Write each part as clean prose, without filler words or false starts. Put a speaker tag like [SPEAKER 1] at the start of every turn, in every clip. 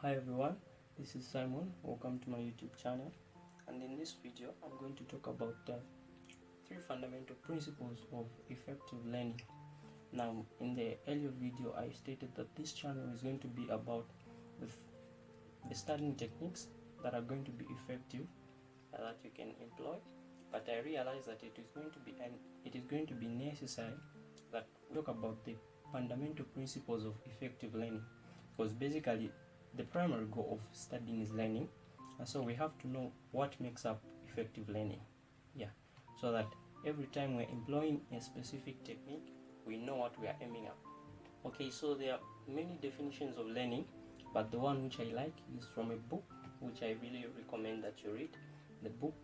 [SPEAKER 1] Hi everyone, this is Simon. Welcome to my YouTube channel, and in this video I'm going to talk about 3 fundamental principles of effective learning. Now, in the earlier video I stated that this channel is going to be about the studying techniques that are going to be effective that you can employ, but I realized that it is going to be necessary that we talk about the fundamental principles of effective learning, because basically the primary goal of studying is learning, and so we have to know what makes up effective learning, so that every time we're employing a specific technique, we know what we are aiming at. Okay, so there are many definitions of learning, but the one which I like is from a book which I really recommend that you read. The book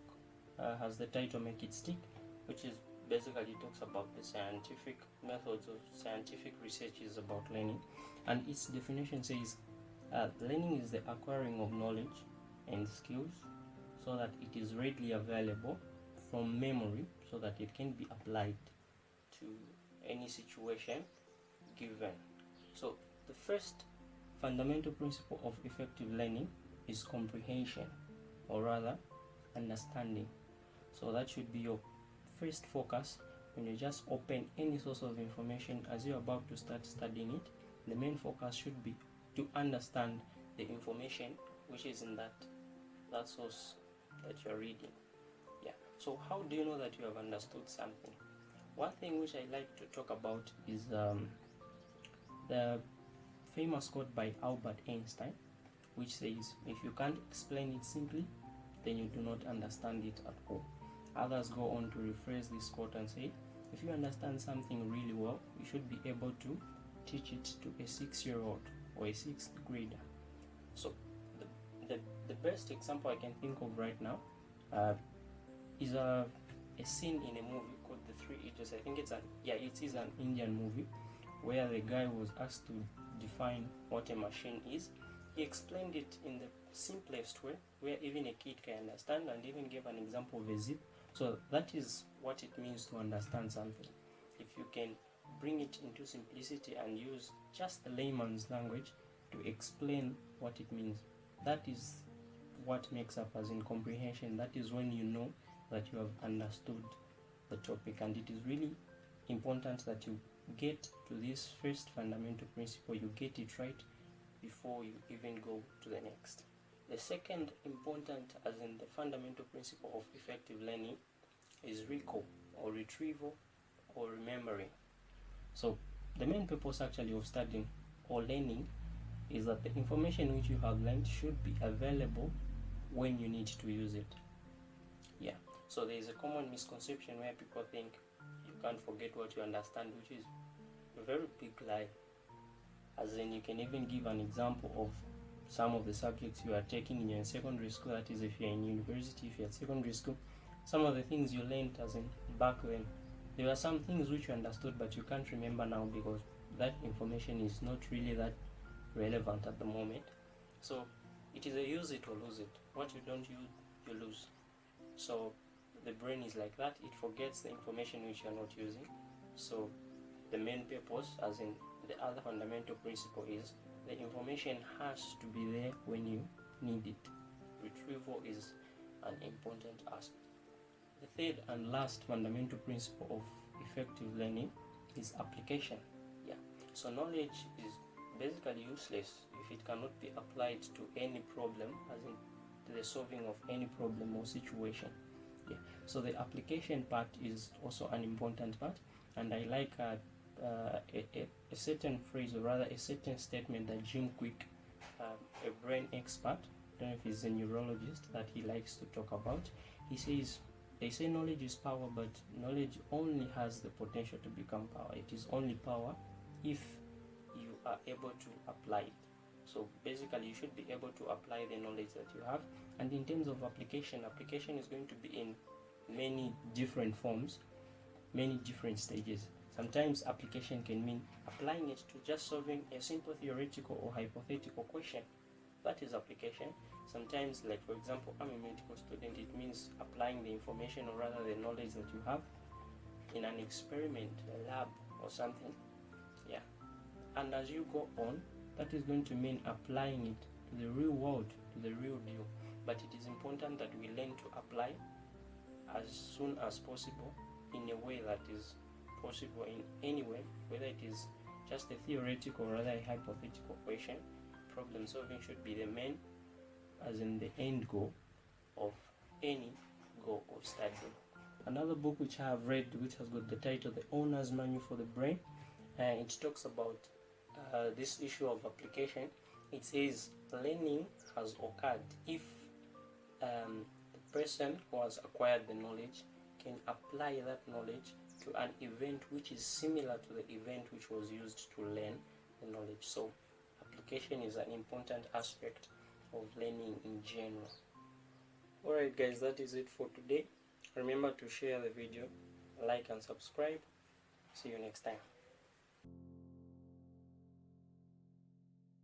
[SPEAKER 1] has the title Make It Stick, which is basically talks about the scientific methods of scientific researches about learning, and its definition says learning is the acquiring of knowledge and skills so that it is readily available from memory so that it can be applied to any situation given. So the first fundamental principle of effective learning is comprehension, or rather understanding. So that should be your first focus when you just open any source of information. As you're about to start studying it, the main focus should be to understand the information which is in that source that you're reading. So how do you know that you have understood something? One thing which I like to talk about is the famous quote by Albert Einstein, which says, if you can't explain it simply, then you do not understand it at all. Others go on to rephrase this quote and say, if you understand something really well, you should be able to teach it to a 6-year-old or a 6th grader. So the best example I can think of right now is a scene in a movie called The Three Idiots. I think it is an Indian movie where the guy was asked to define what a machine is. He explained it in the simplest way, where even a kid can understand, and even gave an example of a zip. So that is what it means to understand something. If you can bring it into simplicity and use just the layman's language to explain what it means, that is what makes up as in comprehension. That is when you know that you have understood the topic, and it is really important that you get to this first fundamental principle, you get it right before you even go to the next. The second important, as in the fundamental principle of effective learning, is recall, or retrieval, or remembering. So the main purpose actually of studying or learning is that the information which you have learned should be available when you need to use it. So there is a common misconception where people think you can't forget what you understand, which is a very big lie. As in, you can even give an example of some of the subjects you are taking in your secondary school. That is, if you're in university, if you're at secondary school, some of the things you learned as in back then, there are some things which you understood but you can't remember now because that information is not really that relevant at the moment. So it is a use it or lose it. What you don't use, you lose. So the brain is like that, it forgets the information which you are not using. So the main purpose, as in the other fundamental principle, is the information has to be there when you need it. Retrieval is an important aspect. The third and last fundamental principle of effective learning is application. So knowledge is basically useless if it cannot be applied to any problem, as in to the solving of any problem or situation. So the application part is also an important part, and I like a certain phrase, or rather a certain statement that Jim Quick, a brain expert, I don't know if he's a neurologist, that he likes to talk about. He says, they say knowledge is power, but knowledge only has the potential to become power. It is only power if you are able to apply it. So basically you should be able to apply the knowledge that you have. And in terms of application is going to be in many different forms, many different stages. Sometimes application can mean applying it to just solving a simple theoretical or hypothetical question. That is application. Sometimes, like for example, I'm a medical student, it means applying the information, or rather the knowledge that you have, in an experiment, a lab or something. And as you go on, that is going to mean applying it to the real world, to the real deal. But it is important that we learn to apply as soon as possible in a way that is possible in any way, whether it is just a theoretical or rather a hypothetical question. Problem solving should be the main, as in the end goal of any goal of studying. Another book which I have read, which has got the title The Owner's Manual for the Brain, it talks about this issue of application. It says learning has occurred if the person who has acquired the knowledge can apply that knowledge to an event which is similar to the event which was used to learn the knowledge. So application is an important aspect of learning in general. Alright guys, that is it for today. Remember to share the video, like and subscribe. See you next time.